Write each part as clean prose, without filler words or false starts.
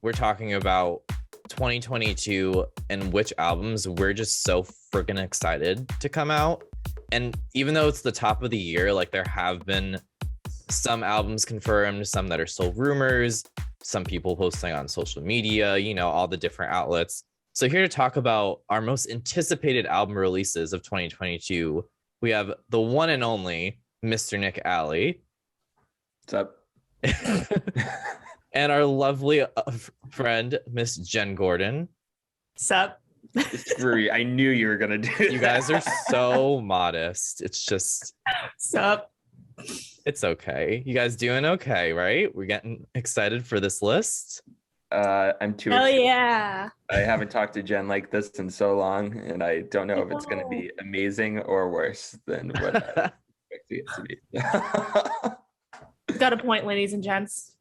we're talking about 2022 and which albums we're just so freaking excited to come out. And even though it's the top of the year, like there have been some albums confirmed, some that are still rumors, some people posting on social media, all the different outlets. So here to talk about our most anticipated album releases of 2022, we have the one and only Mr. Nick Alley. What's up? And our lovely friend, Miss Jenn Gordon. Sup? I knew you were gonna do that. You guys are so modest. It's just Sup? It's okay. You guys doing okay, right? We're getting excited for this list. I'm too Hell excited. yeah. I haven't talked to Jen like this in so long, and I don't know if it's gonna be amazing or worse than what I expect it to be. Got a point, ladies and gents.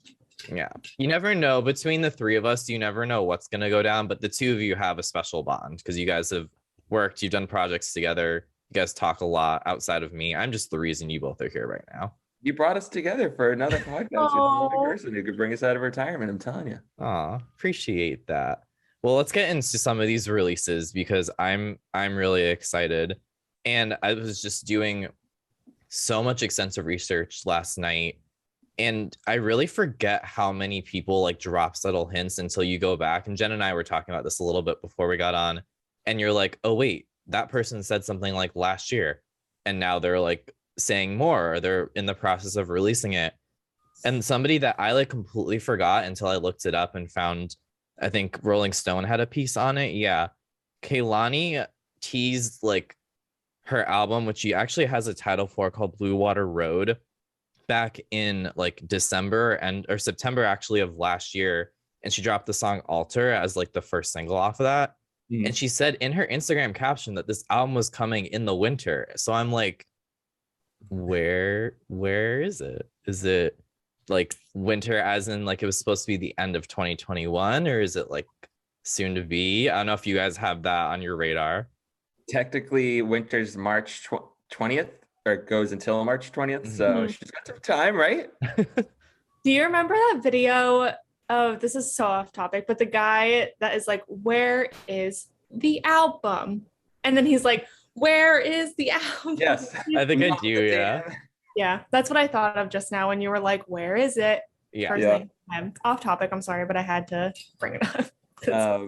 Yeah. You never know. Between the three of us, you never know what's going to go down. But the two of you have a special bond because you guys have worked, you've done projects together. You guys talk a lot outside of me. I'm just the reason you both are here right now. You brought us together for another podcast with another person who could bring us out of retirement, I'm telling you. Aw, appreciate that. Well, let's get into some of these releases because I'm really excited. And I was just doing so much extensive research last night. And I really forget how many people like drop subtle hints until you go back. And Jen and I were talking about this a little bit before we got on. And you're like, oh, wait, that person said something like last year. And now they're like saying more, or they're in the process of releasing it. And somebody that I like completely forgot until I looked it up and found, I think Rolling Stone had a piece on it. Yeah. Kehlani teased like her album, which she actually has a title for called Blue Water Road, back in like December or September actually of last year. And she dropped the song Alter as like the first single off of that. And she said in her Instagram caption that this album was coming in the winter. So I'm like, where is it? Is it like winter as in like it was supposed to be the end of 2021, or is it like soon to be? I don't know if you guys have that on your radar. Technically, winter's March 20th. Or it goes until March 20th, so she's got some time, right? Do you remember that video of, this is so off topic, but the guy that is like, where is the album? And then he's like, where is the album? Yes. I think I do, yeah. Yeah, that's what I thought of just now when you were like, where is it? Yeah. I'm off topic, I'm sorry, but I had to bring it up.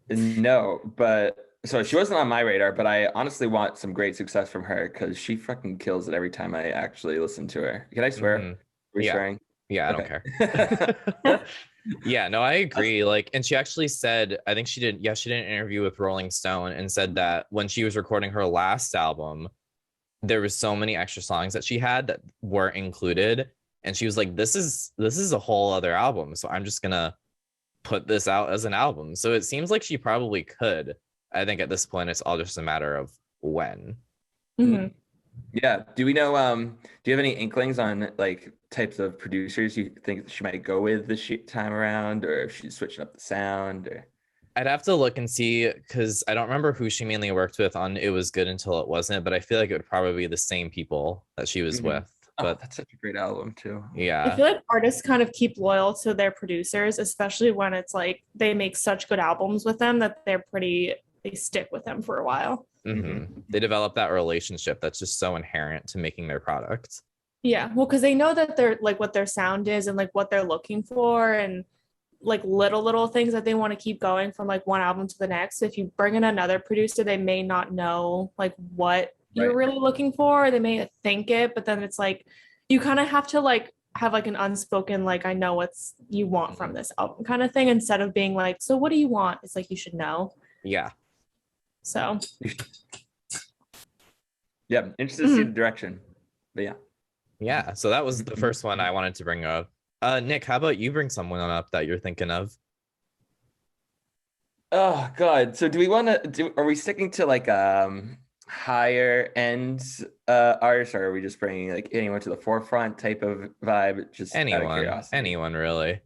No, but so she wasn't on my radar, but I honestly want some great success from her because she fucking kills it every time I actually listen to her. Can I swear? Are we swearing? Yeah, I don't care. Yeah, no, I agree. Like, and she actually said, I think she did an interview with Rolling Stone and said that when she was recording her last album, there was so many extra songs that she had that weren't included. And she was like, this is a whole other album. So I'm just gonna put this out as an album. So it seems like she probably could. I think at this point, it's all just a matter of when. Yeah. Do we know, do you have any inklings on like types of producers you think she might go with this time around, or if she's switching up the sound? Or I'd have to look and see because I don't remember who she mainly worked with on It Was Good Until It Wasn't, but I feel like it would probably be the same people that she was with. But that's such a great album too. Yeah. I feel like artists kind of keep loyal to their producers, especially when it's like they make such good albums with them that they stick with them for a while. They develop that relationship that's just so inherent to making their product. Yeah, well, because they know that they're like what their sound is and like what they're looking for, and like little things that they want to keep going from like one album to the next. If you bring in another producer, they may not know like what you're really looking for. They may think it, but then it's like you kind of have to like have like an unspoken like, I know what you want from this album kind of thing, instead of being like, so what do you want? It's like you should know. Yeah. So yeah, interested to see the direction. But yeah, so that was the first one I wanted to bring up. Nick, how about you bring someone up that you're thinking of? Oh god, so do we want to are we sticking to like higher end artists, or are we just bringing like anyone to the forefront type of vibe? Just anyone really.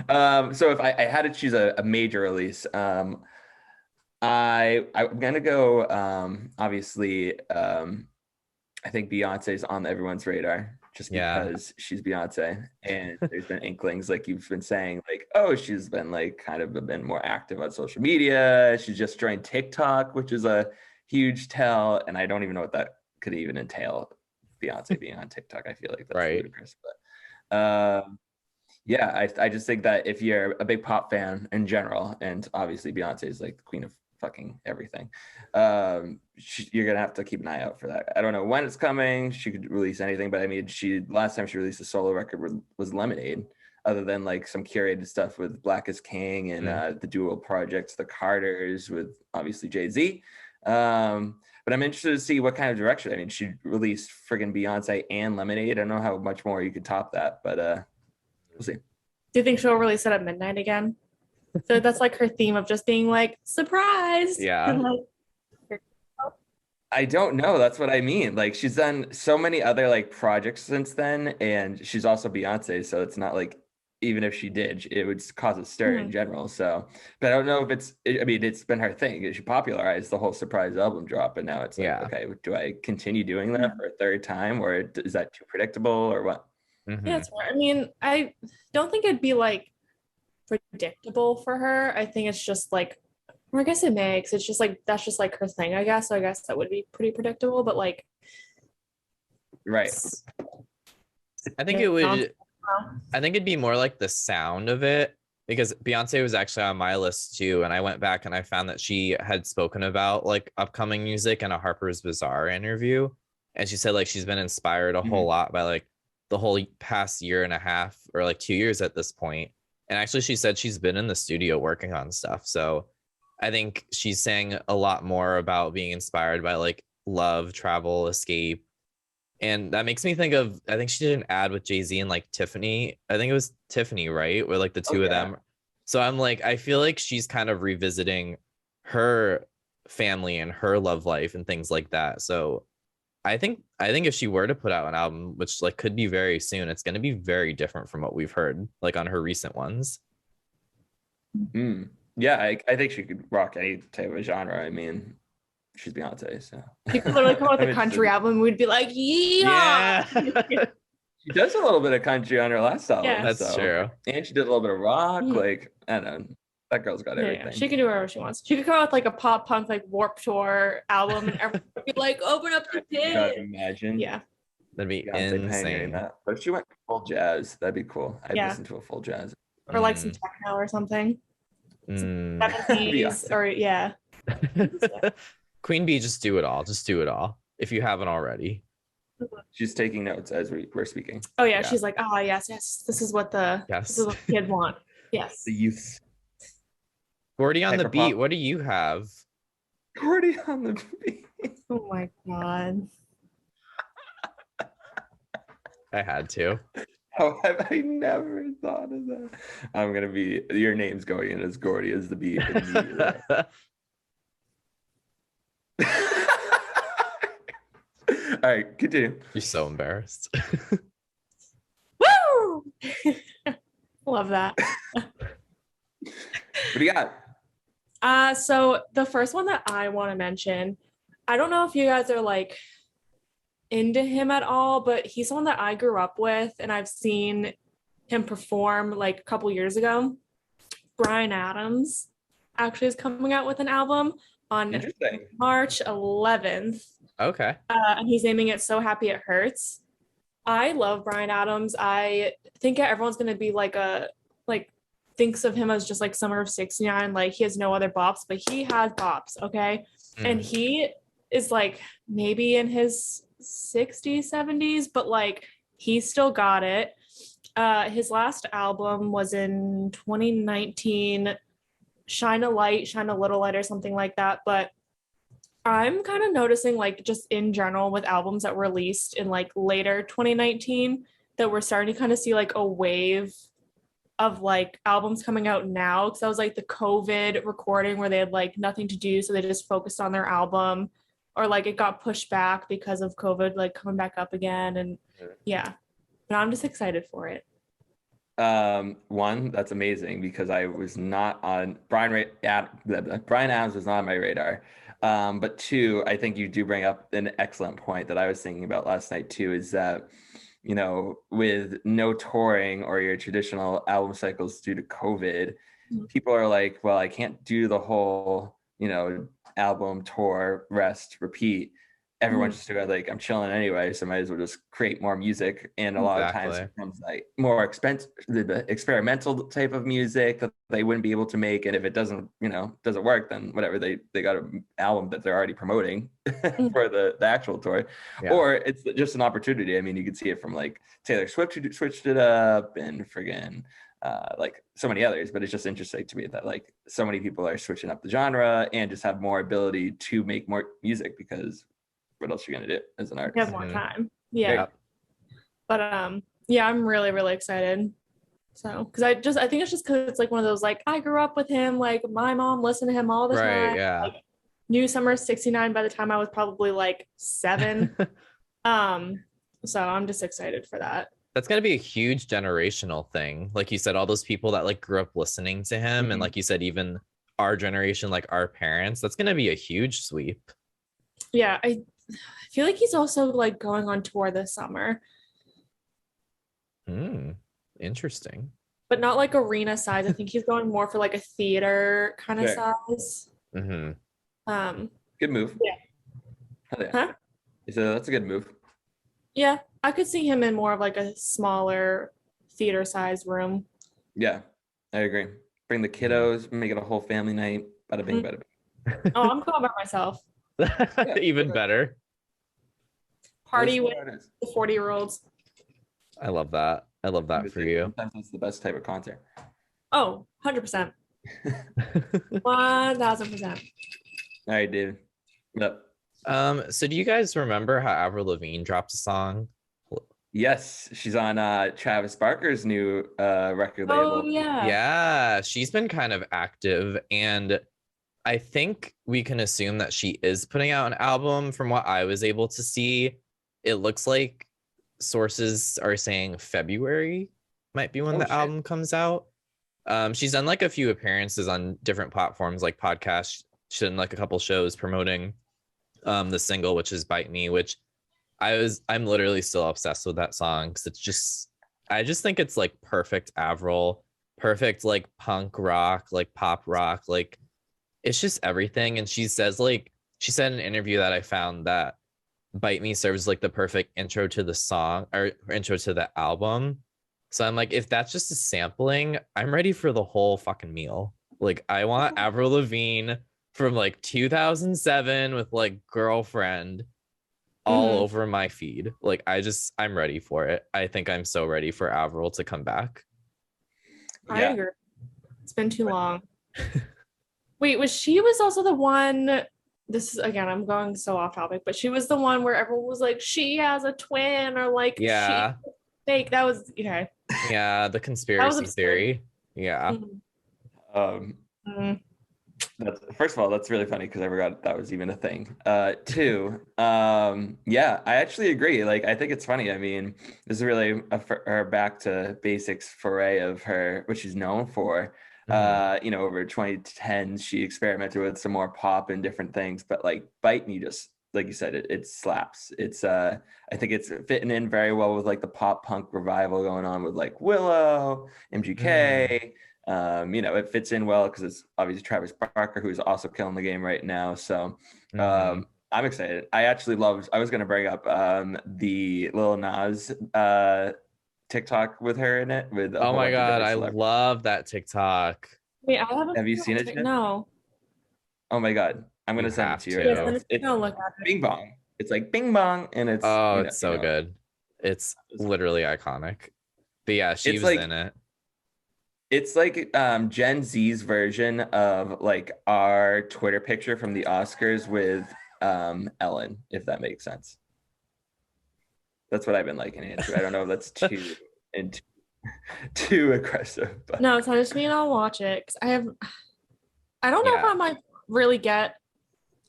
So if I had to choose a major release, I'm gonna go obviously I think Beyonce's on everyone's radar. just because she's Beyonce. And there's been inklings, like you've been saying, like, oh, she's been like kind of been more active on social media. She's just joined TikTok, which is a huge tell. And I don't even know what that could even entail, Beyonce being on TikTok. I feel like that's ludicrous. But yeah, I just think that if you're a big pop fan in general, and obviously Beyonce is like the queen of fucking everything, you're gonna have to keep an eye out for that. I don't know when it's coming. She could release anything, but I mean, last time she released a solo record was Lemonade, other than like some curated stuff with Black is King and the dual projects, the Carters, with obviously Jay-Z. But I'm interested to see what kind of direction. I mean, she released friggin' Beyonce and Lemonade. I don't know how much more you could top that, but we'll see. Do you think she'll release it at midnight again? So that's like her theme of just being like, surprise. Yeah. I don't know. That's what I mean. Like, she's done so many other like projects since then, and she's also Beyonce. So it's not like, even if she did, it would cause a stir in general. So, but I don't know if it's been her thing. She popularized the whole surprise album drop, and now it's like, okay, do I continue doing that for a third time, or is that too predictable, or what? Yeah, it's fair. I mean, I don't think it'd be like predictable for her. I think it's just like, or I guess it makes, it's just like, that's just like her thing, I guess. So I guess that would be pretty predictable, but like, right. I think it'd be more like the sound of it, because Beyonce was actually on my list too, and I went back and I found that she had spoken about like upcoming music in a Harper's Bazaar interview, and she said like she's been inspired a whole lot by like the whole past year and a half, or like 2 years at this point. And actually she said she's been in the studio working on stuff. So I think she's saying a lot more about being inspired by like love, travel, escape. And that makes me think of, I think she did an ad with Jay-Z and like Tiffany. I think it was Tiffany, right? Where like the two of them. So I'm like, I feel like she's kind of revisiting her family and her love life and things like that. So I think if she were to put out an album, which like could be very soon, it's going to be very different from what we've heard like on her recent ones. Yeah, I think she could rock any type of genre. I mean, she's Beyonce, so she could literally come out with a country album. We'd be like, yeah. She does a little bit of country on her last album. Yeah, that's true. And she did a little bit of rock. Like, I don't know. That girl's got everything. Yeah. She can do whatever she wants. She could come out with like a pop punk, like Warped Tour album, and everyone would be like, open up the pit. Imagine. Yeah. That'd be insane. That. But if she went full jazz, that'd be cool. I'd listen to a full jazz. Or like some techno or something. 70s or Queen Bee, just do it all. Just do it all. If you haven't already. She's taking notes as we're speaking. Oh yeah, she's like, oh yes. This is what this is what the kids want. Yes. The youth. Gordy on the beat. What do you have? Gordy on the beat. Oh my god. I had to. How have I never thought of that? I'm gonna be, your name's going in as Gordy as the beat. All right, continue. You're so embarrassed. Woo! Love that. What do you got? So the first one that I want to mention, I don't know if you guys are like into him at all, but he's someone that I grew up with and I've seen him perform like a couple years ago. Bryan Adams actually is coming out with an album on March 11th. Okay. And he's naming it So Happy It Hurts. I love Bryan Adams. I think everyone's going to be thinks of him as just like Summer of 69, like he has no other bops, but he has bops, okay? And he is like maybe in his 60s, 70s, but like he still got it. His last album was in 2019, Shine a Light, Shine a Little Light or something like that, but I'm kind of noticing like just in general with albums that were released in like later 2019 that we're starting to kind of see like a wave of like albums coming out now, because that was like the COVID recording where they had like nothing to do, so they just focused on their album, or like it got pushed back because of COVID like coming back up again. And yeah, but I'm just excited for it. One, that's amazing because I was not on Bryan Adams was not on my radar. But two, I think you do bring up an excellent point that I was thinking about last night too, is that you know, with no touring or your traditional album cycles due to COVID, people are like, well, I can't do the whole, you know, album tour, rest, repeat. Everyone's just like, I'm chilling anyway, so might as well just create more music. And a lot of times it becomes like more expensive, the experimental type of music that they wouldn't be able to make. And if it doesn't, you know, doesn't work, then whatever, they got an album that they're already promoting for the actual tour. Or it's just an opportunity. I mean, you can see it from like Taylor Swift, who switched it up, and friggin' like so many others. But it's just interesting to me that like so many people are switching up the genre and just have more ability to make more music, because what else are you gonna do as an artist? You have more time. Yeah. But yeah, I'm really, really excited. So, because I think it's just because it's like one of those, like, I grew up with him, like my mom listened to him all the time. Yeah. Like, knew Summer 69 by the time I was probably like 7. So I'm just excited for that. That's gonna be a huge generational thing. Like you said, all those people that like grew up listening to him, and like you said, even our generation, like our parents, that's gonna be a huge sweep. Yeah, I feel like he's also like going on tour this summer. Interesting. But not like arena size. I think he's going more for like a theater kind of size. Good move. Yeah. Huh? So that's a good move. Yeah, I could see him in more of like a smaller theater size room. Yeah, I agree. Bring the kiddos, make it a whole family night. Bada bing, bada bing. Oh, I'm going by myself. Even better. Party with the 40-year-olds. I love that. I love that for you. Sometimes it's the best type of concert. Oh, 100%. 1000%. All right, David. Yep. So do you guys remember how Avril Lavigne dropped a song? Yes, she's on Travis Barker's new record label. Oh, yeah. Yeah, she's been kind of active, and I think we can assume that she is putting out an album. From what I was able to see, it looks like sources are saying February might be when the album comes out. She's done like a few appearances on different platforms like podcasts. She's done like a couple shows promoting the single, which is Bite Me, which I'm literally still obsessed with that song, because it's just, I just think it's like perfect Avril, perfect like punk rock, like pop rock, like it's just everything. And she says, like, she said in an interview that I found that Bite Me serves like the perfect intro to the song, or intro to the album. So I'm like, if that's just a sampling, I'm ready for the whole fucking meal. Like, I want Avril Lavigne from like 2007 with like Girlfriend all over my feed. Like, I'm ready for it. I think I'm so ready for Avril to come back. I agree. It's been too long. Wait, was also the one, this is, again, I'm going so off topic, but she was the one where everyone was like, she has a twin, or like, yeah, she fake. That was, okay. Yeah, the conspiracy theory. Yeah. First of all, that's really funny because I forgot that was even a thing. Two, yeah, I actually agree. Like, I think it's funny. I mean, this is really her back to basics foray of her, what she's known for. You know, over 2010s, she experimented with some more pop and different things, but like Bite Me, just like you said, it slaps. It's I think it's fitting in very well with like the pop punk revival going on with like Willow, MGK. You know, it fits in well because it's obviously Travis Barker, who's also killing the game right now. So I'm excited. I actually loved, I was going to bring up the Lil Nas TikTok with her in it. With oh my God, I love that TikTok. Wait, I haven't. Have you seen it? No. Oh my God, I'm going to send it to you. Yes, it's look at it. Bing Bong. It's like Bing Bong, and it's it's so good. It's literally iconic. But yeah, she was in it. It's like Gen Z's version of like our Twitter picture from the Oscars with Ellen, if that makes sense. That's what I've been liking it to. I don't know if that's too aggressive. But. No, send me and I'll watch it. Cause I don't know if I might really get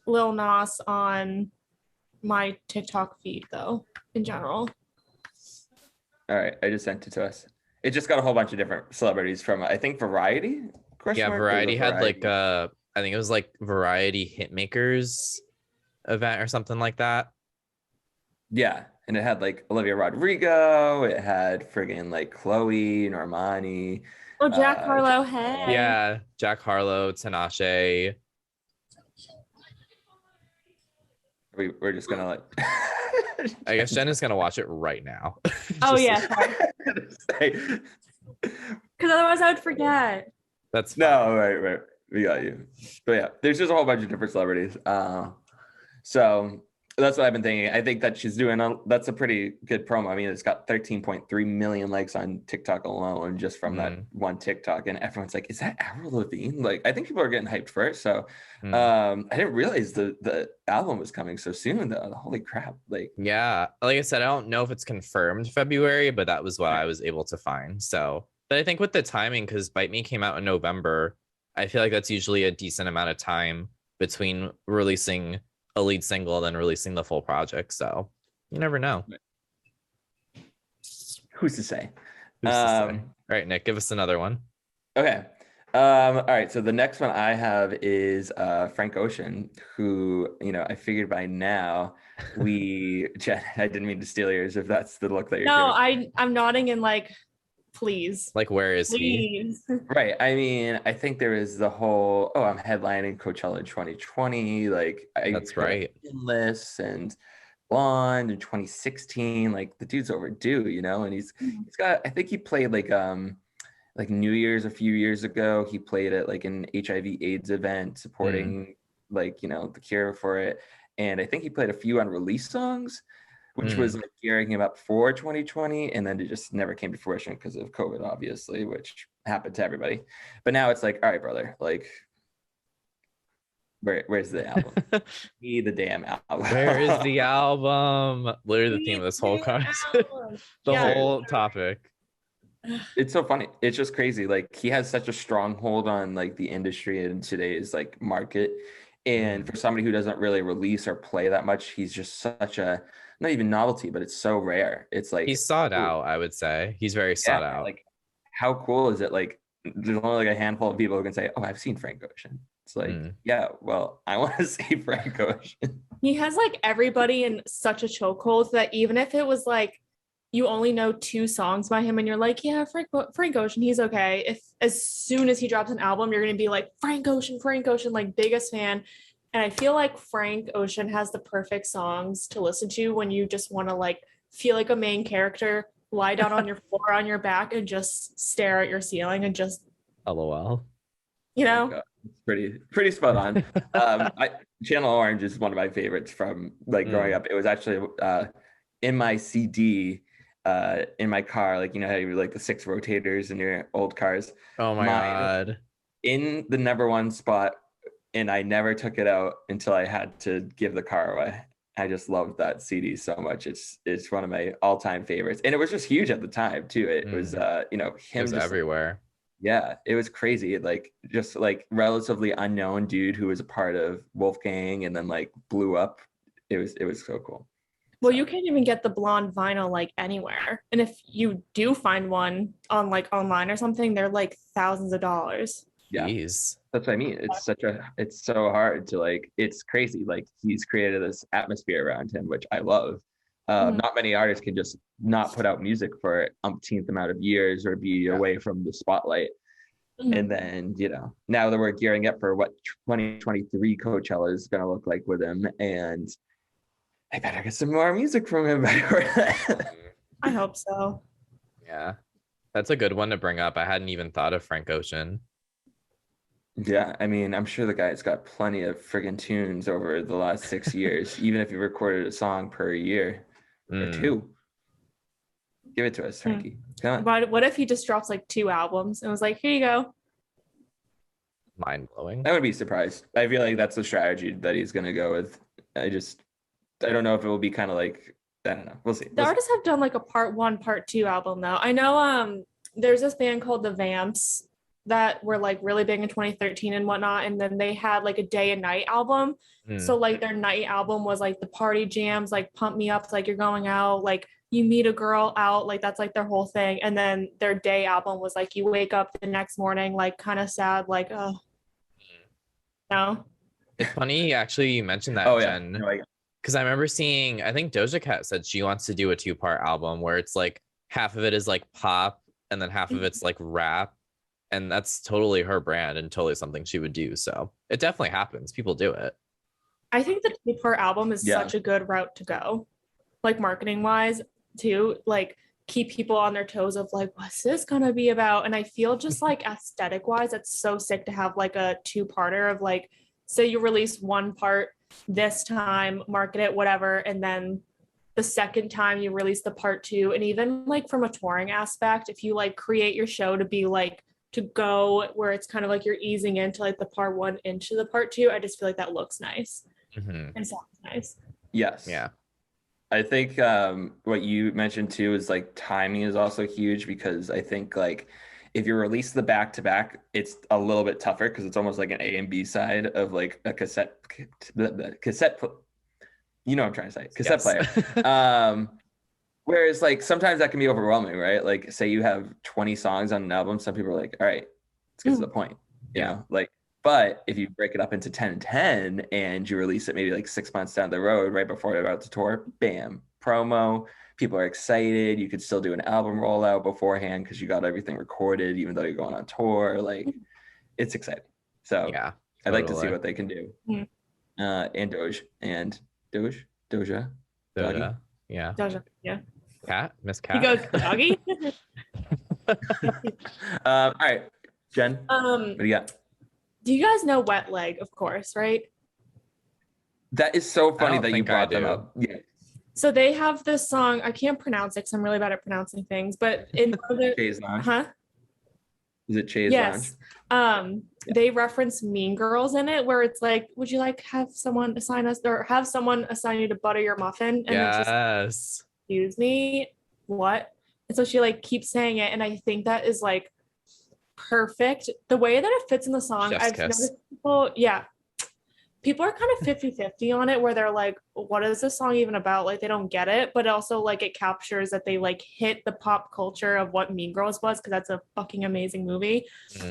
Lil Nas on my TikTok feed though, in general. All right, I just sent it to us. It just got a whole bunch of different celebrities from, I think, Variety. Variety had like I think it was like Variety Hitmakers event or something like that. Yeah, and it had like Olivia Rodrigo. It had friggin' like Chloe Normani. Oh, Jack Harlow, Jack hey. Harlow. Yeah, Jack Harlow, Tinashe. We're just gonna like. I guess Jen is gonna watch it right now. Oh Just- yeah, because otherwise I would forget. That's fine. No, right. We got you. But yeah, there's just a whole bunch of different celebrities. So that's what I've been thinking. I think that she's doing that's a pretty good promo. I mean, it's got 13.3 million likes on TikTok alone just from that one TikTok, and everyone's like, "Is that Avril Lavigne?" Like, I think people are getting hyped for it. So, I didn't realize the album was coming so soon. Though, holy crap! Like, yeah, like I said, I don't know if it's confirmed February, but that was what I was able to find. So, but I think with the timing, because Bite Me came out in November, I feel like that's usually a decent amount of time between releasing a lead single and then releasing the full project. So you never know. who's to say? Who's to say? All right, Nick, give us another one. Okay. All right. So the next one I have is Frank Ocean, who, I figured by now Jen, I didn't mean to steal yours if that's the look that you're No, I'm nodding and like, please. Like, where is he? Right. I mean, I think there is the whole, I'm headlining Coachella 2020. Like, That's right. Endless and Blonde in 2016. Like, the dude's overdue, and he's got, I think he played like New Year's a few years ago. He played at like an HIV/AIDS event supporting like, the cure for it. And I think he played a few unreleased songs, which was like gearing him up for 2020, and then it just never came to fruition because of COVID, obviously, which happened to everybody. But now it's like, all right, brother, like, where's the album? Need the damn album. Where is the album? Literally the theme of this whole conversation, whole topic. It's so funny. It's just crazy. Like, he has such a stronghold on like the industry in today's like market. And for somebody who doesn't really release or play that much, he's just such a, not even novelty, but it's so rare. It's like, he's sought out, I would say. He's very sought out. Like, how cool is it? Like, there's only like a handful of people who can say, "Oh, I've seen Frank Ocean." It's like, yeah, well, I want to see Frank Ocean. He has like everybody in such a chokehold that even if it was like you only know 2 songs by him and you're like, yeah, Frank Ocean, he's okay. If as soon as he drops an album, you're going to be like, Frank Ocean, like biggest fan. And I feel like Frank Ocean has the perfect songs to listen to when you just want to like feel like a main character, lie down on your floor on your back and just stare at your ceiling and just LOL. It's pretty spot on. Channel Orange is one of my favorites from like growing up. It was actually in my CD in my car, like, how you like the 6 rotators in your old cars. Oh my God. In the number 1 spot, and I never took it out until I had to give the car away. I just loved that CD so much. It's one of my all-time favorites, and it was just huge at the time too. It was him it was just everywhere. Yeah, it was crazy. Like, just like relatively unknown dude who was a part of Wolfgang and then like blew up. It was so cool. Well, you can't even get the blonde vinyl like anywhere. And if you do find one on like online or something, they're like thousands of dollars. Yeah. Jeez. That's what I mean. It's so hard to like, it's crazy. Like, he's created this atmosphere around him, which I love. Not many artists can just not put out music for umpteenth amount of years or be away from the spotlight. And then, now that we're gearing up for what 2023 Coachella is going to look like with him, and I better get some more music from him. I hope so. Yeah, that's a good one to bring up. I hadn't even thought of Frank Ocean. Yeah, I mean, I'm sure the guy's got plenty of friggin' tunes over the last 6 years, even if he recorded a song per year or 2. Give it to us, Frankie. Come on. But what if he just drops like 2 albums and was like, here you go? Mind blowing. I would be surprised. I feel like that's the strategy that he's going to go with. I don't know if it will be kind of like, I don't know. We'll see. The artists have done like a part 1, part 2 album though. I know there's this band called the Vamps that were like really big in 2013 and whatnot, and then they had like a day and night album. So like their night album was like the party jams, like pump me up, like you're going out, like you meet a girl out, like that's like their whole thing. And then their day album was like you wake up the next morning like kind of sad, like oh no. It's funny actually you mentioned that, Oh yeah. Jen. No, Because I remember seeing, I think Doja Cat said she wants to do a 2-part album where it's like half of it is like pop and then half of it's like rap. And that's totally her brand and totally something she would do. So it definitely happens. People do it. I think the 2-part album is such a good route to go, like marketing wise too. Like keep people on their toes of like, what's this gonna be about? And I feel just like aesthetic wise, it's so sick to have like a 2-parter of like, say you release 1 part this time, market it, whatever, and then the second time you release the part 2. And even like from a touring aspect, if you like create your show to be like to go where it's kind of like you're easing into like the part 1 into the part 2, I just feel like that looks nice and sounds nice. Yes. Yeah. I think what you mentioned too is like timing is also huge, because I think like if you release the back-to-back, it's a little bit tougher because it's almost like an A and B side of like a cassette, you know what I'm trying to say, cassette player. Whereas like sometimes that can be overwhelming, right? Like say you have 20 songs on an album, some people are like, all right, let's get to the point, you know, like, but if you break it up into 10 and 10 and you release it maybe like 6 months down the road, right before you're about to tour, bam, promo, people are excited. You could still do an album rollout beforehand because you got everything recorded, even though you're going on tour. Like it's exciting. So yeah, I'd like to see what they can do. And Doja. Yeah. Doja, yeah. Cat, Miss Cat. You go doggy. All right, Jen. What do you got? Do you guys know Wet Leg? Of course, right? That is so funny that you brought them up. Yeah. So they have this song. I can't pronounce it because I'm really bad at pronouncing things. But in Chaise Lounge. Huh? Is it Chaise Yes. Lounge? They reference Mean Girls in it, where it's like, would you like have someone assign us or have someone assign you to butter your muffin? And it's just, excuse me, what? And so she like keeps saying it, and I think that is like perfect. The way that it fits in the song, Chef's I've kiss. noticed people are kind of 50-50 on it, where they're like, what is this song even about? Like they don't get it, but also like it captures that they like hit the pop culture of what Mean Girls was, because that's a fucking amazing movie.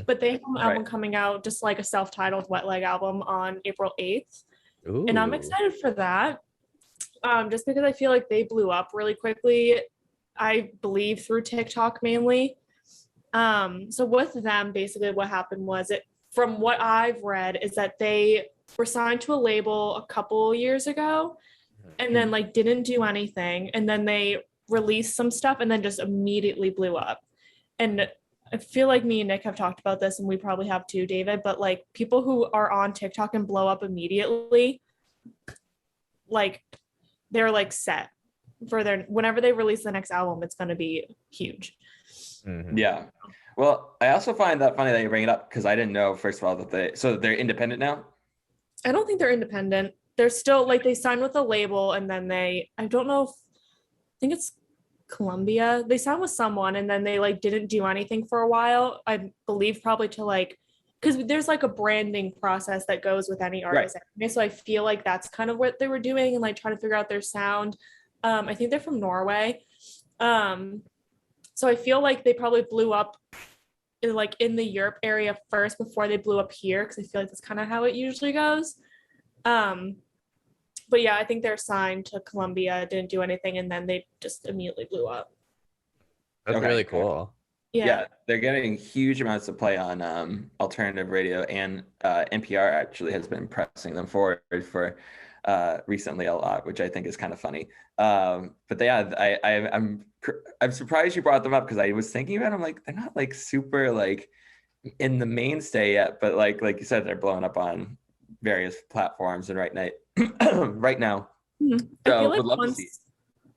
But they have an album coming out, just like a self-titled Wet Leg album on April 8th. Ooh. And I'm excited for that. Just because I feel like they blew up really quickly, I believe through TikTok mainly. So with them, basically what happened was, from what I've read, is that they were signed to a label a couple years ago and then like didn't do anything, and then they released some stuff and then just immediately blew up. And I feel like me and Nick have talked about this, and we probably have too, David, but like people who are on TikTok and blow up immediately, like they're like set for their, whenever they release the next album, it's going to be huge. Yeah. Well, I also find that funny that you bring it up, because I didn't know, first of all, that they're independent now. I don't think they're independent. They're still like, they signed with a label, and then I don't know I think it's Columbia. They signed with someone, and then they like didn't do anything for a while. I believe probably to like, because there's like a branding process that goes with any artist. Right. So I feel like that's kind of what they were doing, and like trying to figure out their sound. I think they're from Norway. So I feel like they probably blew up in the Europe area first before they blew up here, because I feel like that's kind of how it usually goes. But yeah, I think they're signed to Columbia, didn't do anything, and then they just immediately blew up. That's really cool. Yeah, they're getting huge amounts of play on alternative radio, and NPR actually has been pressing them forward for recently a lot, which I think is kind of funny. But yeah, I'm surprised you brought them up, because I was thinking about them, like they're not like super like in the mainstay yet, but like you said, they're blowing up on various platforms and right now. So would love to see.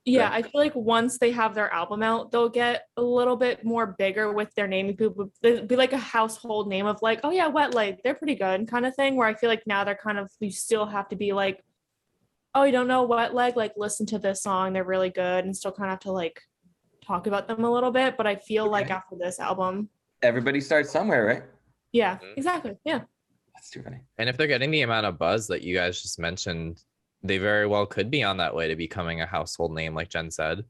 Yeah, I feel like once they have their album out, they'll get a little bit more bigger with their name. People be like a household name of like, oh yeah, Wet Leg, they're pretty good kind of thing. Where I feel like now they're kind of, you still have to be like, oh, you don't know Wet Leg, like listen to this song, they're really good, and still kind of have to like talk about them a little bit. But I feel like after this album, everybody starts somewhere, right? Yeah, exactly. Yeah. That's too funny. And if they're getting the amount of buzz that you guys just mentioned, they very well could be on that way to becoming a household name, like Jen said.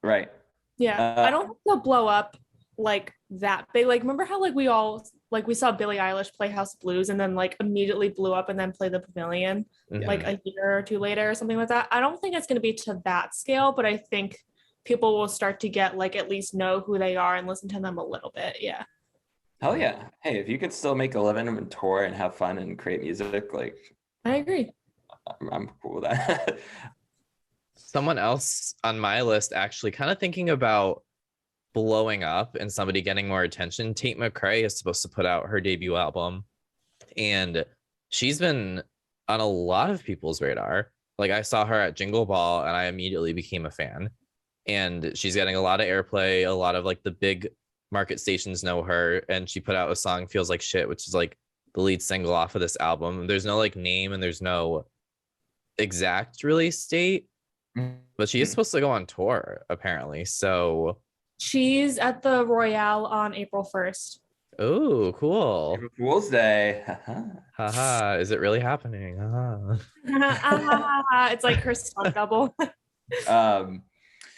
Right. Yeah. I don't think they'll blow up like that big. Like, remember how like we all like we saw Billie Eilish play House of Blues and then like immediately blew up and then play the Pavilion like a year or two later or something like that. I don't think it's going to be to that scale, but I think people will start to get like at least know who they are and listen to them a little bit. Yeah. Hell yeah. Hey, if you could still make a living and tour and have fun and create music, like I agree. I'm cool with that. Someone else on my list actually kind of thinking about blowing up and somebody getting more attention. Tate McRae is supposed to put out her debut album, and she's been on a lot of people's radar. Like I saw her at Jingle Ball and I immediately became a fan, and she's getting a lot of airplay. A lot of like the big market stations know her, and she put out a song Feels Like Shit, which is like the lead single off of this album. There's no like name and there's no exact release date, but she is supposed to go on tour apparently. So she's at the Royale on April 1st. Oh, cool. April Fool's Day. Haha, is it really happening? It's like her stunt double.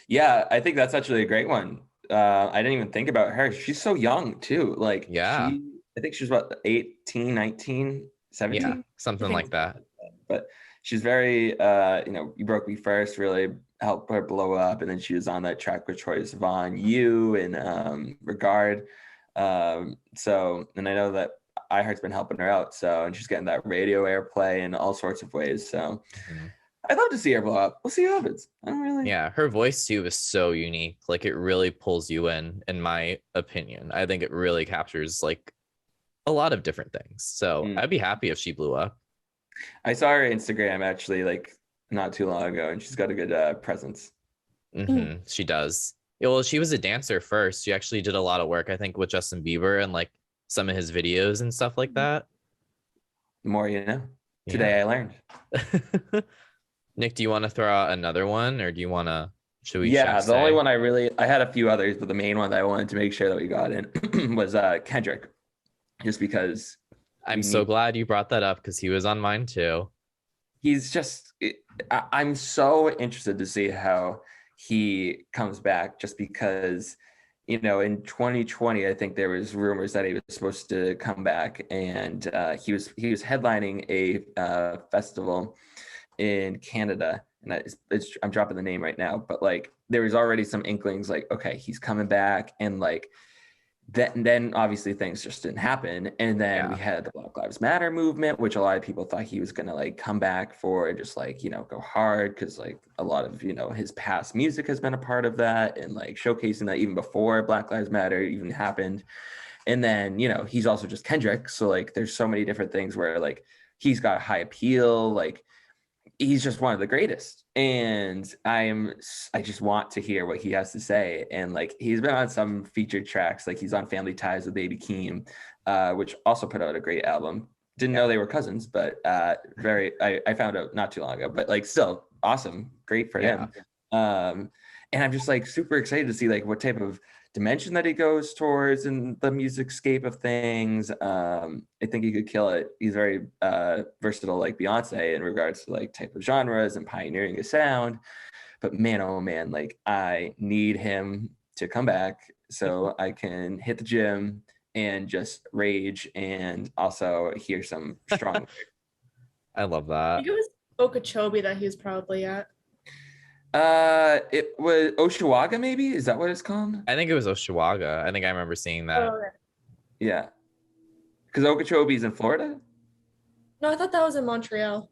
Yeah, I think that's actually a great one. I didn't even think about her. She's so young too. Like yeah, I think she's about 18, 19, 17. Yeah, something like that. But she's very You Broke Me First really helped her blow up, and then she was on that track with Troye Sivan, You, and Regard. So, and I know that iHeart's been helping her out, so, and she's getting that radio airplay in all sorts of ways. So I'd love to see her blow up. We'll see what happens. I don't really. Yeah, her voice too is so unique. Like it really pulls you in my opinion. I think it really captures like a lot of different things. So I'd be happy if she blew up. I saw her Instagram actually like not too long ago, and she's got a good presence. She does. Yeah, well, she was a dancer first. She actually did a lot of work, I think, with Justin Bieber and like some of his videos and stuff like that. The more you know. Today I learned. Nick, do you want to throw out another one, or do you want to? Should we? Yeah, the only one I had a few others, but the main one that I wanted to make sure that we got in was Kendrick, just because. I'm so glad you brought that up because he was on mine too. He's just. I'm so interested to see how he comes back, just because, in 2020, I think there was rumors that he was supposed to come back, and he was headlining a festival in Canada, and I'm dropping the name right now, but like there was already some inklings like, okay, he's coming back, and like then obviously things just didn't happen, and then we had the Black Lives Matter movement, which a lot of people thought he was gonna like come back for, and just like go hard, because like a lot of his past music has been a part of that, and like showcasing that even before Black Lives Matter even happened. And then he's also just Kendrick, so like there's so many different things where like he's got high appeal, like he's just one of the greatest, and I just want to hear what he has to say. And like he's been on some featured tracks, like he's on Family Ties with Baby Keem, which also put out a great album. Didn't know they were cousins, but I found out not too long ago, but like still awesome, great for him. And I'm just like super excited to see like what type of dimension that he goes towards in the music scape of things. I think he could kill it. He's very versatile, like Beyonce, in regards to like type of genres and pioneering a sound. But man, oh man, like I need him to come back so I can hit the gym and just rage, and also hear some strong. I love that. I think it was Okeechobee that he was probably at. It was Oshawaga, maybe? Is that what it's called? I think it was Oshawaga. I think I remember seeing that. Oh, yeah. Because Okeechobee's in Florida? no, I thought that was in Montreal.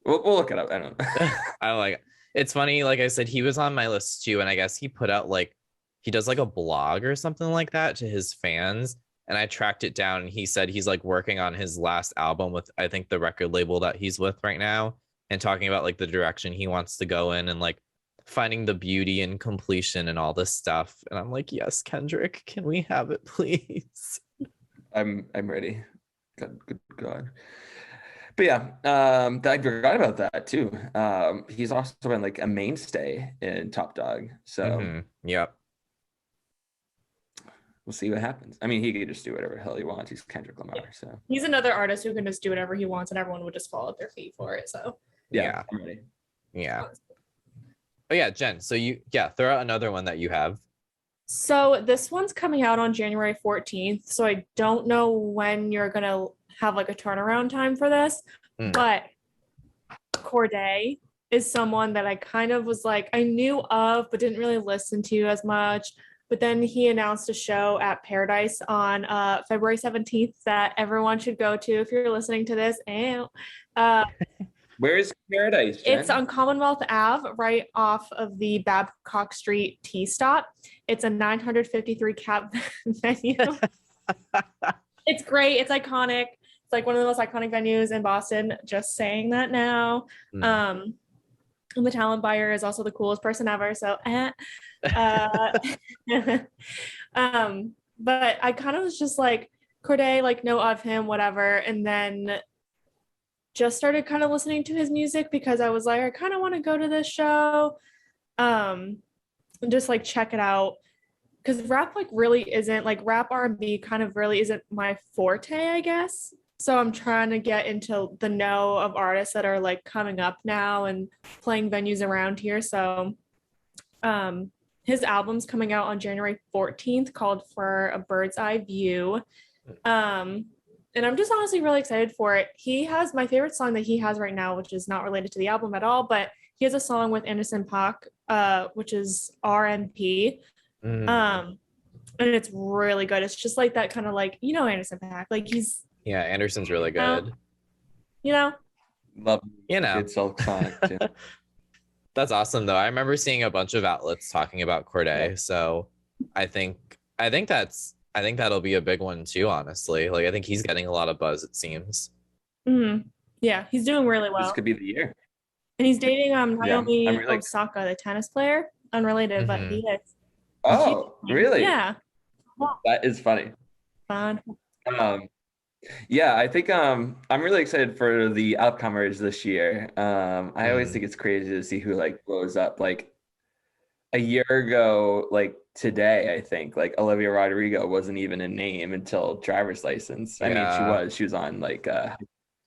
We'll look it up. I don't know. I like it. It's funny, like I said, he was on my list too, and I guess he put out like he does like a blog or something like that to his fans, and I tracked it down, and he said he's like working on his last album with, I think, the record label that he's with right now, and talking about like the direction he wants to go in, and like finding the beauty and completion and all this stuff. And I'm like, yes, Kendrick, can we have it, please? I'm ready. Good God. But yeah, I forgot about that too. He's also been like a mainstay in Top Dog. So yep. We'll see what happens. I mean, he could just do whatever the hell he wants. He's Kendrick Lamar. So he's another artist who can just do whatever he wants, and everyone would just fall at their feet for it. So yeah. I'm ready. Yeah. Oh yeah, Jen. So throw out another one that you have. So this one's coming out on January 14th. So I don't know when you're gonna have like a turnaround time for this, but Corday is someone that I kind of was like, I knew of, but didn't really listen to as much. But then he announced a show at Paradise on February 17th that everyone should go to if you're listening to this. And Where is Paradise, Jen? it's on Commonwealth Ave, right off of the Babcock Street T stop. It's a 953 cap venue. It's great. It's iconic. It's like one of the most iconic venues in Boston. Just saying that now. And the talent buyer is also the coolest person ever. So, but I kind of was just like, Corday, like, know of him, whatever. And then just started kind of listening to his music because I was like, I kind of want to go to this show, and just like check it out. Because rap like really isn't like rap R&B kind of really isn't my forte, I guess. So I'm trying to get into the know of artists that are like coming up now and playing venues around here. So his album's coming out on January 14th called For a Bird's Eye View. And I'm just honestly really excited for it. He has my favorite song that he has right now, which is not related to the album at all, but he has a song with Anderson .Paak, which is RNP. And it's really good. It's just like that kind of like, Anderson .Paak. Like he's Anderson's really good. Love good song too. That's awesome though. I remember seeing a bunch of outlets talking about Corday. So I think that'll be a big one too, honestly. Like I think he's getting a lot of buzz, it seems. Yeah, he's doing really well. This could be the year. And he's dating Naomi Osaka, the tennis player. Unrelated, but he is. Oh, really? Yeah. That is funny. Fun. Yeah, I think I'm really excited for the upcomers this year. I always think it's crazy to see who like blows up. Like a year ago, like today, I think like Olivia Rodrigo wasn't even a name until Driver's License. I mean, she was on like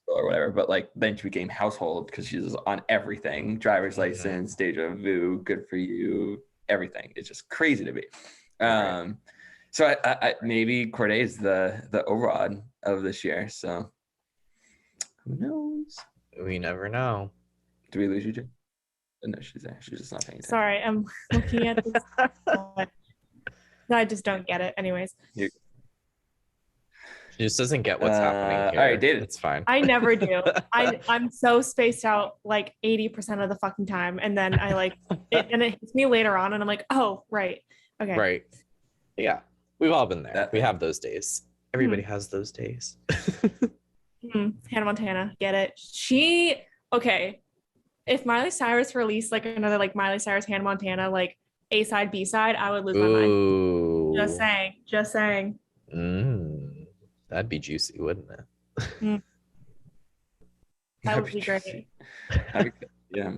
or whatever, but like then she became household because she was on everything. Driver's License, Deja Vu, Good for You, everything. It's just crazy to me. So I maybe Corday is the overall of this year. So who knows? We never know. Do we lose you, Jim? No, she's there. She's just not paying attention. Sorry, I'm looking at this. No, I just don't get it. Anyways. She just doesn't get what's happening here. All right, David. It's fine. I never do. I'm so spaced out like 80% of the fucking time. And then I like it, and it hits me later on and I'm like, oh, right. Okay. Right. Yeah. We've all been there. We have those days. Everybody has those days. Hannah Montana. Get it? Okay. If Miley Cyrus released like another like Miley Cyrus, Hannah Montana, like A side, B side, I would lose my mind. Just saying. That'd be juicy, wouldn't it? That would be great. Yeah.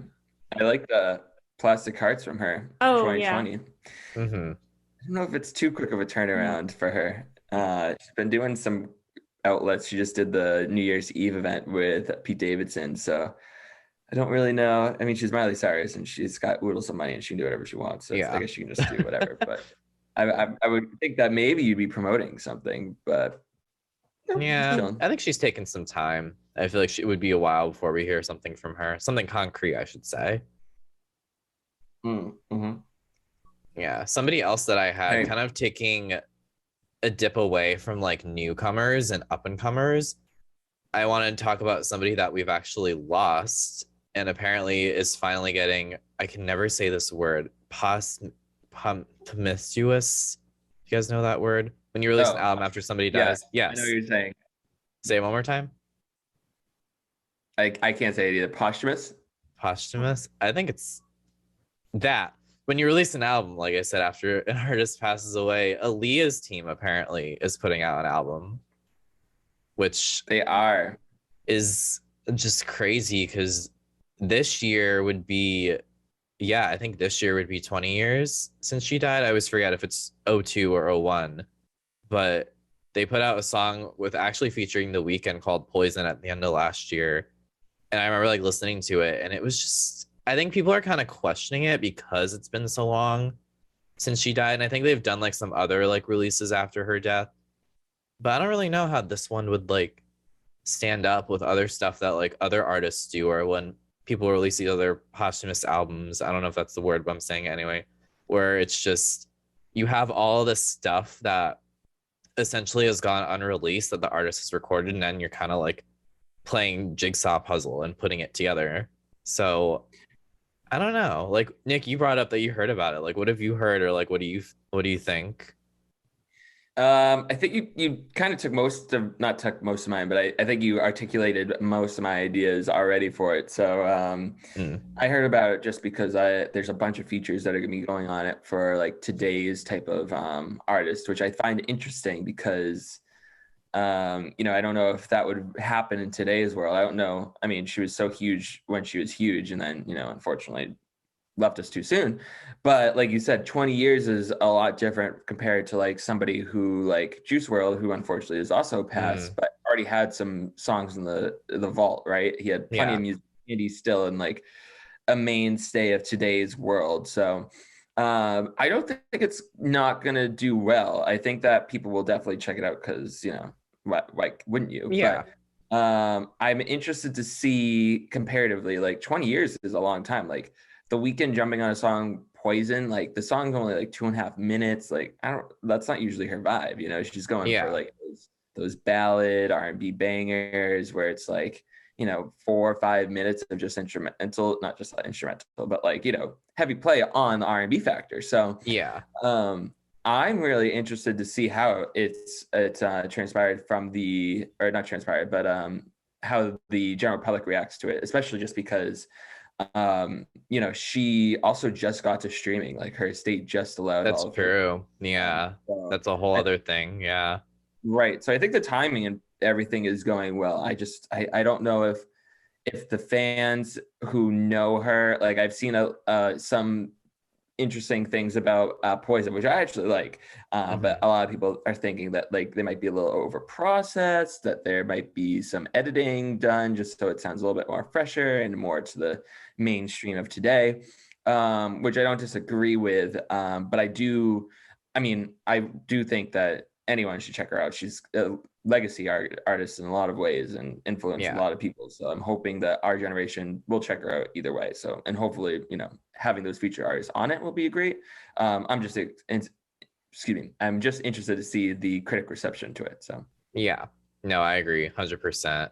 I like the Plastic Hearts from her. Oh, 2020. yeah. I don't know if it's too quick of a turnaround for her. She's been doing some outlets. She just did the New Year's Eve event with Pete Davidson. So I don't really know. I mean, she's Miley Cyrus and she's got oodles of money and she can do whatever she wants. So I guess she can just do whatever. But I would think that maybe you'd be promoting something, but yeah, I think she's taken some time. I feel like it would be a while before we hear something from her. Something concrete, I should say. Yeah, somebody else that I had kind of taking a dip away from like newcomers and up and comers. I wanted to talk about somebody that we've actually lost and apparently is finally getting, I can never say this word, promiscuous. You guys know that word? When you release an album after somebody dies. Yes. I know what you're saying. Say it one more time. I can't say it either. Posthumous? Posthumous? I think it's that. When you release an album, like I said, after an artist passes away, Aaliyah's team apparently is putting out an album, which is just crazy because this year would be, I think this year would be 20 years since she died. I always forget if it's 02 or 01, but they put out a song with actually featuring The Weeknd called Poison at the end of last year. And I remember like listening to it and it was just, I think people are kind of questioning it because it's been so long. since she died. And I think they've done like some other like releases after her death. But I don't really know how this one would like stand up with other stuff that like other artists do, or when people release these other posthumous albums. I don't know if that's the word, but I'm saying it anyway, where it's just you have all this stuff that essentially has gone unreleased that the artist has recorded, and then you're kind of like playing jigsaw puzzle and putting it together. So I don't know. Like Nick, you brought up that you heard about it. Like, what have you heard, or like what do you think? I think you kind of not took most of mine, but I think you articulated most of my ideas already for it. So I heard about it just because there's a bunch of features that are gonna be going on it for like today's type of artist, which I find interesting because I don't know if that would happen in today's world. I don't know. I mean, she was so huge when she was huge, and then unfortunately left us too soon. But like you said, 20 years is a lot different compared to like somebody who like Juice WRLD, who unfortunately is also passed, but already had some songs in the vault, right? He had plenty of music, and he's still in like a mainstay of today's world. So I don't think it's not gonna do well. I think that people will definitely check it out because why wouldn't you? Yeah. But I'm interested to see comparatively, like 20 years is a long time. Like The Weeknd jumping on a song Poison, like the song's only like 2.5 minutes. Like that's not usually her vibe. She's going for like those ballad R&B bangers where it's like 4 or 5 minutes of just instrumental, not just instrumental, but like heavy play on the R&B factor. So I'm really interested to see how it's transpired from not transpired, but how the general public reacts to it, especially just because she also just got to streaming. Like her estate just allowed. That's true. That's a whole other thing. Yeah. Right. So I think the timing and everything is going well. I don't know if the fans who know her, like I've seen some interesting things about Poison, which I actually like, but a lot of people are thinking that like they might be a little over processed, that there might be some editing done just so it sounds a little bit more fresher and more to the mainstream of today, which I don't disagree with, but I do think that anyone should check her out. She's a legacy artist in a lot of ways and influenced a lot of people. So I'm hoping that our generation will check her out either way. So, and hopefully, having those featured artists on it will be great. I'm just interested to see the critic reception to it. So yeah, no, I agree 100%.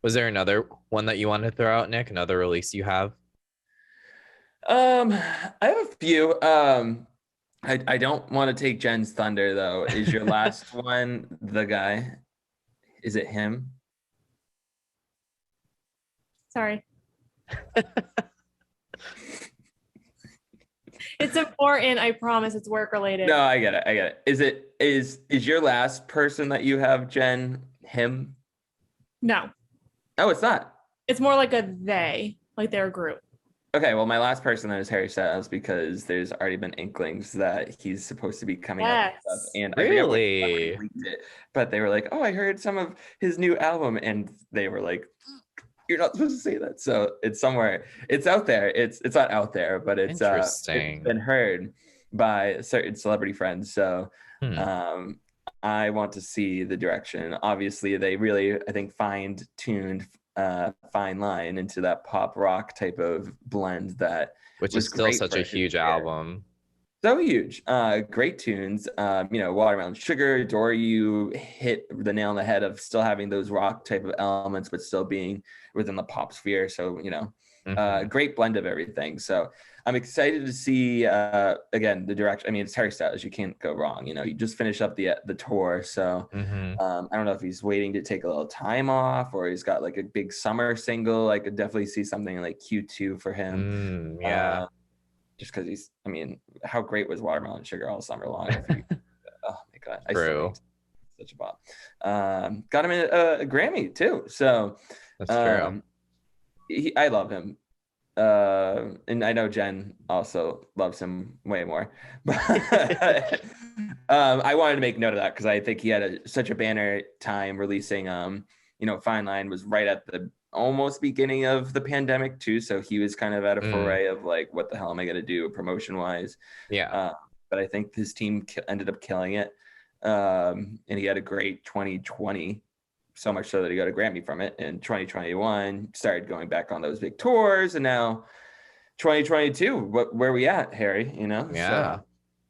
Was there another one that you wanted to throw out, Nick? Another release you have? I have a few. I don't want to take Jen's thunder though. Is your last one the guy? Is it him? Sorry. It's important. I promise it's work related. No, I get it. Is your last person that you have, Jen, him? No. Oh, it's not. It's more like a they, like they're a group. Okay, well, my last person then is Harry Styles because there's already been inklings that he's supposed to be coming out and stuff. And really? I leaked it, but they were like, "Oh, I heard some of his new album," and they were like, "You're not supposed to say that." So it's somewhere. It's out there. It's not out there, but it's been heard by certain celebrity friends. So I want to see the direction. Obviously, they really, I think, fine-tuned fine line into that pop rock type of blend which is still such a huge album. So huge. Great tunes. Watermelon Sugar, Adore You hit the nail on the head of still having those rock type of elements but still being within the pop sphere. So great blend of everything. So I'm excited to see again the direction. I mean, it's Harry Styles, you can't go wrong. You just finished up the tour, so I don't know if he's waiting to take a little time off or he's got like a big summer single. I could definitely see something like Q2 for him. Just because he's, I mean, how great was Watermelon Sugar all summer long? Oh my god, True. Such a bop. Got him in a Grammy too, so that's true. I love him. And I know Jen also loves him way more. But I wanted to make note of that because I think he had such a banner time releasing. Fine Line was right at the almost beginning of the pandemic too, so he was kind of at a foray of like, what the hell am I gonna do promotion wise? but I think his team ended up killing it. And he had a great 2020, so much so that he got a Grammy from it. And 2021 started going back on those big tours, and now 2022, where we at, Harry? You know, Yeah. So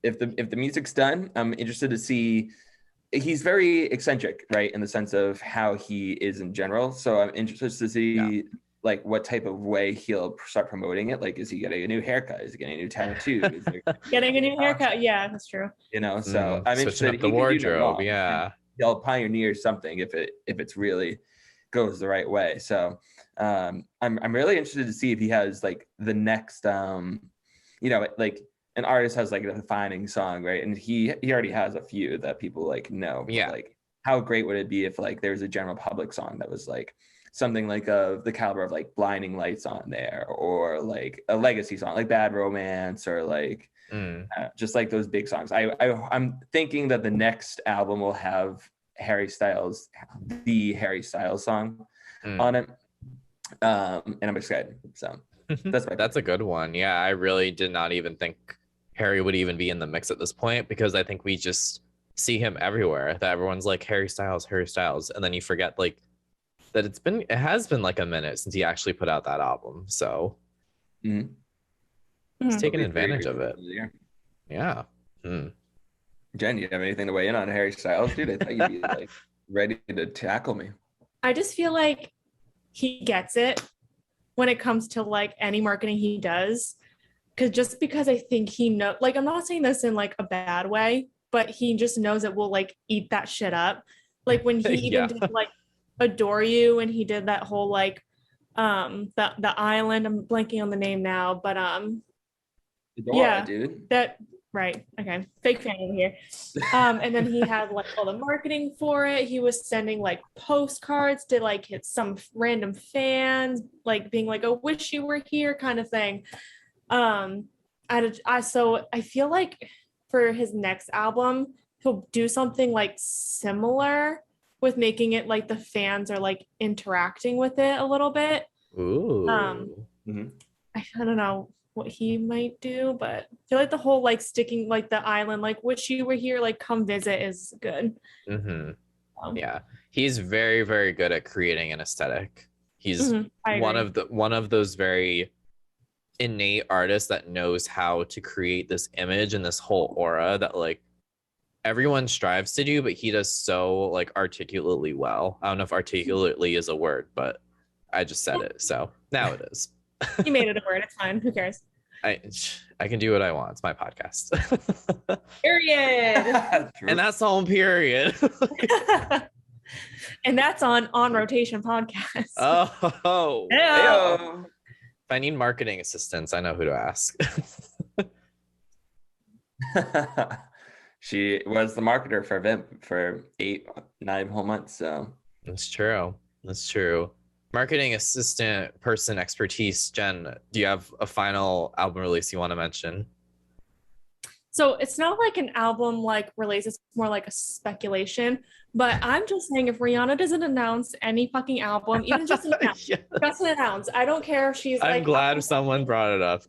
if the music's done, I'm interested to see. He's very eccentric, right, in the sense of how he is in general. So I'm interested to see like what type of way he'll start promoting it. Like, is he getting a new haircut? Is he getting a new tattoo? Is there Getting a new haircut? Yeah, that's true. You know, so I'm switching interested. up the wardrobe. Yeah. He'll pioneer something if it's really goes the right way. So I'm really interested to see if he has like the next like an artist has like a defining song, right? And he already has a few that people like know. Yeah. Like, how great would it be if like there's a general public song that was like something like the caliber of like Blinding Lights on there, or like a legacy song like Bad Romance, or like just like those big songs. I'm thinking that the next album will have the Harry Styles song on it, and I'm excited. So that's a good one. Yeah, I really did not even think Harry would even be in the mix at this point, because I think we just see him everywhere. That everyone's like Harry Styles, and then you forget like that it has been like a minute since he actually put out that album. So he's taking advantage of it. Yeah. Jen, you have anything to weigh in on Harry Styles, dude? I thought you'd be like ready to tackle me. I just feel like he gets it when it comes to like any marketing he does. Because I think he know, like, I'm not saying this in like a bad way, but he just knows it will like eat that shit up. Like when he even did like Adore You, and he did that whole like the island, I'm blanking on the name now, but Adora, dude. That right. Okay. Fake fan over here. And then he had like all the marketing for it. He was sending like postcards to like hit some random fans, like being like, "I wish you were here," kind of thing. So I feel like for his next album, he'll do something like similar with making it like the fans are like interacting with it a little bit. Ooh. I don't know what he might do, but I feel like the whole like sticking like the island, like wish you were here, like come visit is good. Yeah, he's very, very good at creating an aesthetic. He's one of those very innate artists that knows how to create this image and this whole aura that like everyone strives to do, but he does so like articulately well. I don't know if articulately is a word, but I just said it, so now it is. You made it a word. It's fine. Who cares? I can do what I want. It's my podcast. Period. And that's on period. And that's on Rotation podcast. Oh. Hey-o. If I need marketing assistance, I know who to ask. She was the marketer for Vamp for 8-9 whole months. So that's true. Marketing assistant person expertise. Jen, do you have a final album release you want to mention? So it's not like an album like release, it's more like a speculation. But I'm just saying, if Rihanna doesn't announce any fucking album, even just announce, just announce. I don't care if she's I'm glad someone brought it up.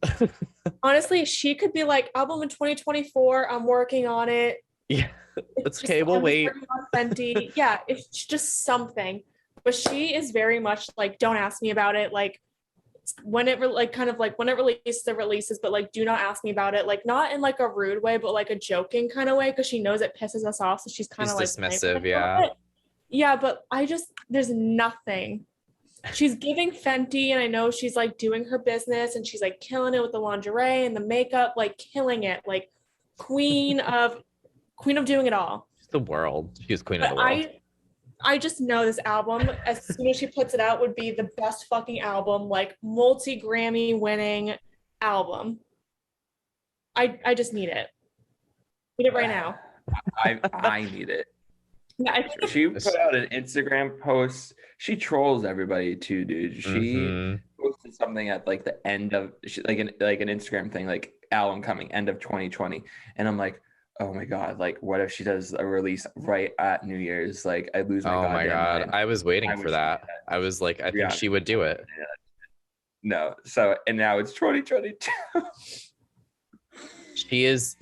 Honestly, she could be like, album in 2024, I'm working on it. Yeah, it's okay, we'll wait. Fenty. Yeah, it's just something. But she is very much like, don't ask me about it. Like, when it releases, it releases, but like do not ask me about it, like not in like a rude way, but like a joking kind of way, because she knows it pisses us off, so she's kind of like dismissive. But there's nothing. She's giving Fenty, and I know she's like doing her business and she's like killing it with the lingerie and the makeup, like killing it, like queen of doing it all. The world. She's queen of the world. I just know this album, as soon as she puts it out, would be the best fucking album, like multi-Grammy winning album. I just need it. Need it right now. I need it. Yeah, I think she put out an Instagram post. She trolls everybody too, dude. She posted something at like the end of like an Instagram thing, like album coming end of 2020, and I'm like, oh my god, like what if she does a release right at New Year's? Like I lose my oh my god mind. I was waiting for that. I was like, I think she would do it. No, so and now it's 2022. She is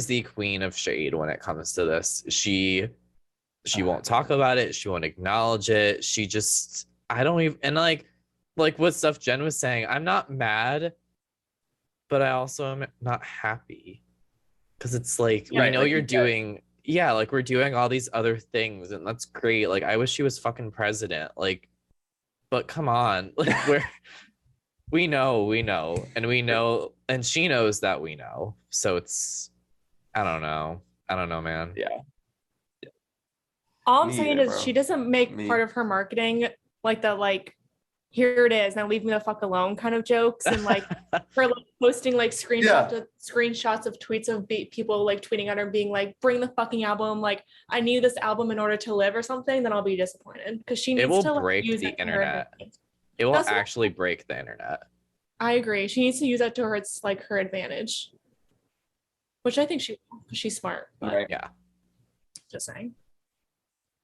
the queen of shade when it comes to this. She won't talk about it. She won't acknowledge it. She just, I don't even, and like what stuff Jen was saying, I'm not mad, but I also am not happy because it's like, we Right, know like you're you said. doing, yeah, like we're doing all these other things and that's great. Like I wish she was fucking president. Like, but come on, like we know, and we know, and she knows that we know. So it's, I don't know, man. Yeah. All I'm Me saying either, is bro. she doesn't make Me. part of her marketing like the like, here it is, now leave me the fuck alone kind of jokes, and like her like posting like screenshots of tweets of people like tweeting at her being like, bring the fucking album, like I need this album in order to live or something, then I'll be disappointed because she It needs will to like, break use the it to her internet. advantage. It will That's what- actually break the internet. I agree. She needs to use that to her, it's like her advantage, which I think she's smart, but Right. Yeah. just saying.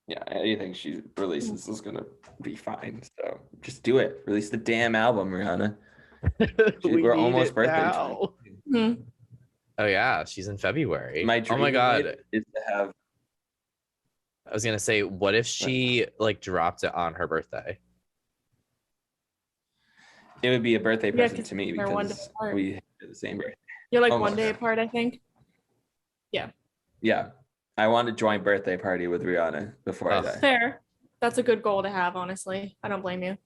Yeah, anything she releases is gonna be fine. So just do it. Release the damn album, Rihanna. We're almost birthday. Hmm. Oh yeah, she's in February. My Oh dream my god. is to have. I was gonna say, what if she like dropped it on her birthday? It would be a birthday Yeah, present 'cause to me they're one because day apart. we have the same birthday. You're like Almost. one day apart, I think. Yeah, I want a joint birthday party with Rihanna before I Ugh. die. Fair. That's a good goal to have, honestly. I don't blame you.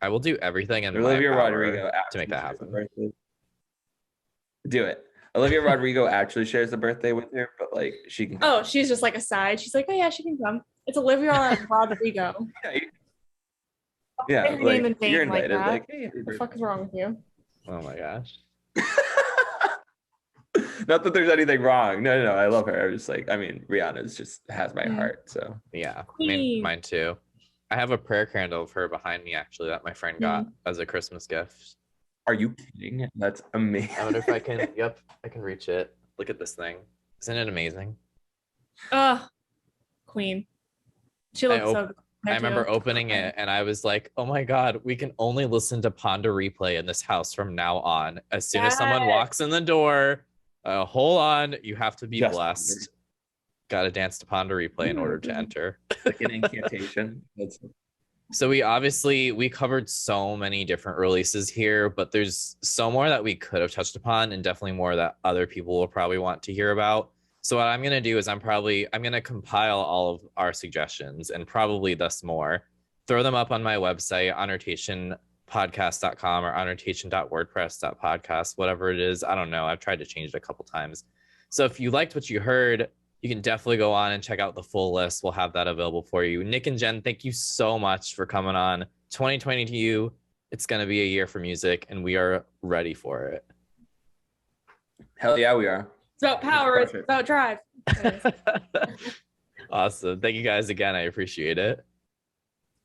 I will do everything in my Olivia power Rodrigo to make that shares the happen. birthday. Do it. Olivia Rodrigo actually shares the birthday with her, but like she can. Oh, she's just like a side. She's like, oh yeah, she can come. It's Olivia Rodrigo. Yeah, Say her name in like vain you're like invited. that. Like, hey, happy What the birthday. fuck is wrong with you? Oh my gosh. Not that there's anything wrong. No. I love her. I was just like, I mean, Rihanna's just has my heart. So Yeah, I Queen. mean, mine too. I have a prayer candle of her behind me actually that my friend got as a Christmas gift. are you kidding? That's amazing. I wonder if I can. Yep, I can reach it. Look at this thing. Isn't it amazing? Queen. She looks so good. I remember opening it and I was like, oh my God, we can only listen to Ponder Replay in this house from now on. As soon as someone Yes. walks in the door, hold on, you have to be Just blessed. Got to dance to Ponder Replay in order to enter. like an incantation. So we covered so many different releases here, but there's so more that we could have touched upon and definitely more that other people will probably want to hear about. So what I'm going to do is I'm going to compile all of our suggestions and probably thus more, throw them up on my website, honortationpodcast.com or honortation.wordpress.podcast, whatever it is. I don't know. I've tried to change it a couple times. So if you liked what you heard, you can definitely go on and check out the full list. We'll have that available for you. Nick and Jen, thank you so much for coming on. 2020 to you. It's going to be a year for music and we are ready for it. Hell yeah, we are. It's about power. It's about drive. Awesome. Thank you guys again. I appreciate it.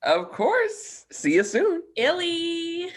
Of course. See you soon. Illy.